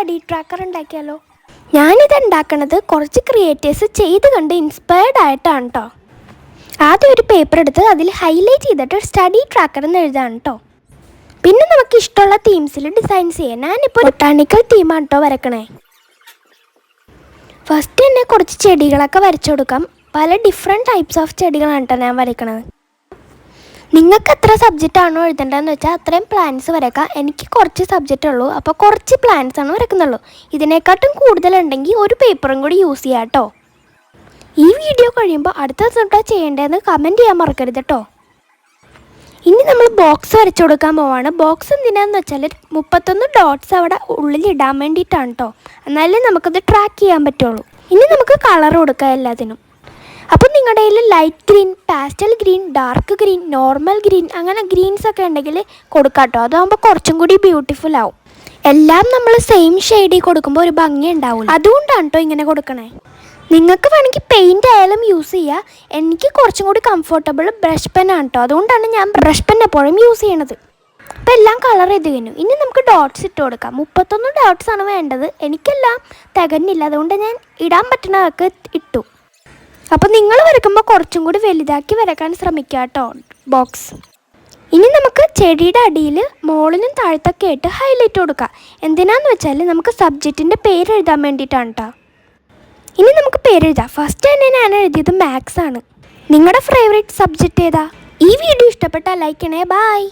Study tracker ഉണ്ടാക്കിയാലോ? ഞാനിത് ഉണ്ടാക്കുന്നത് കുറച്ച് ക്രിയേറ്റേഴ്സ് ചെയ്ത് കണ്ട് ഇൻസ്പയർഡ് ആയിട്ടാണ് കേട്ടോ. ആദ്യം ഒരു പേപ്പർ എടുത്ത് അതിൽ ഹൈലൈറ്റ് ചെയ്തിട്ട് സ്റ്റഡി ട്രാക്കർ എന്ന് എഴുതാണ് കേട്ടോ. പിന്നെ നമുക്ക് ഇഷ്ടമുള്ള തീംസിൽ ഡിസൈൻ ചെയ്യാം. ഞാനിപ്പോൾ ബൊട്ടാണിക്കൽ തീമാണ് കേട്ടോ വരക്കണേ. ഫസ്റ്റ് തന്നെ കുറച്ച് ചെടികളൊക്കെ വരച്ചു കൊടുക്കാം. പല ഡിഫറെൻറ്റ് ടൈപ്സ് ഓഫ് ചെടികളാണ് കേട്ടോ ഞാൻ വരയ്ക്കണത്. നിങ്ങൾക്ക് എത്ര സബ്ജക്റ്റ് ആണോ എഴുതേണ്ടതെന്ന് വെച്ചാൽ അത്രയും പ്ലാൻസ് വരയ്ക്കാം. എനിക്ക് കുറച്ച് സബ്ജക്റ്റ് ഉള്ളൂ, അപ്പോൾ കുറച്ച് പ്ലാൻസ് ആണ് വരയ്ക്കുന്നുള്ളൂ. ഇതിനെക്കാട്ടും കൂടുതലുണ്ടെങ്കിൽ ഒരു പേപ്പറും കൂടി യൂസ് ചെയ്യാം കേട്ടോ. ഈ വീഡിയോ കഴിയുമ്പോൾ അടുത്ത തൊട്ടാ ചെയ്യേണ്ടതെന്ന് കമൻറ്റ് ചെയ്യാൻ മറക്കരുത് കേട്ടോ. ഇനി നമ്മൾ ബോക്സ് വരച്ചു കൊടുക്കാൻ പോവാണ്. ബോക്സ് എന്തിനാന്ന് വെച്ചാൽ 31 ഡോട്ട്സ് അവിടെ ഉള്ളിലിടാൻ വേണ്ടിയിട്ടാണ് കേട്ടോ. എന്നാലേ നമുക്കത് ട്രാക്ക് ചെയ്യാൻ പറ്റുള്ളൂ. ഇനി നമുക്ക് കളർ കൊടുക്കാം എല്ലാത്തിനും. അപ്പോൾ നിങ്ങളുടെ കയ്യിൽ light green, pastel green, dark green, normal green അങ്ങനെ ഗ്രീൻസ് ഒക്കെ ഉണ്ടെങ്കിൽ കൊടുക്കാം കേട്ടോ. അതാകുമ്പോൾ കുറച്ചും കൂടി ബ്യൂട്ടിഫുൾ ആവും. എല്ലാം നമ്മൾ സെയിം ഷെയ്ഡിൽ കൊടുക്കുമ്പോൾ ഒരു ഭംഗി ഉണ്ടാവില്ല. അതുകൊണ്ടാണ് കേട്ടോ ഇങ്ങനെ കൊടുക്കണേ. നിങ്ങൾക്ക് വേണമെങ്കിൽ പെയിൻറ്റ് ആയാലും യൂസ് ചെയ്യുക. എനിക്ക് കുറച്ചും കൂടി കംഫർട്ടബിൾ ബ്രഷ് പെന്നാണ് കേട്ടോ. അതുകൊണ്ടാണ് ഞാൻ ബ്രഷ് പെൻ എപ്പോഴും യൂസ് ചെയ്യണത്. അപ്പോൾ എല്ലാം കളർ ചെയ്ത് കഴിഞ്ഞു. ഇനി നമുക്ക് ഡോട്ട്സ് ഇട്ട് കൊടുക്കാം. 31 ഡോട്ട്സ് ആണ് വേണ്ടത്. എനിക്കെല്ലാം തികഞ്ഞില്ല, അതുകൊണ്ട് ഞാൻ ഇടാൻ പറ്റുന്നതൊക്കെ ഇട്ടു. അപ്പോൾ നിങ്ങൾ വരയ്ക്കുമ്പോൾ കുറച്ചും കൂടി വലുതാക്കി വരയ്ക്കാൻ ശ്രമിക്കുക കേട്ടോ ബോക്സ്. ഇനി നമുക്ക് ചെടിയുടെ അടിയിൽ മുകളിലും താഴത്തൊക്കെ ആയിട്ട് ഹൈലൈറ്റ് കൊടുക്കാം. എന്തിനാന്ന് വെച്ചാൽ നമുക്ക് സബ്ജക്റ്റിൻ്റെ പേര് എഴുതാൻ വേണ്ടിയിട്ടാണ് കേട്ടോ. ഇനി നമുക്ക് പേരെഴുതാം. ഫസ്റ്റ് തന്നെ ഞാൻ എഴുതിയത് മാത്സ് ആണ്. നിങ്ങളുടെ ഫേവറേറ്റ് സബ്ജക്റ്റ് ഏതാ? ഈ വീഡിയോ ഇഷ്ടപ്പെട്ടാൽ ലൈക്ക് ചെയ്യണേ. ബൈ.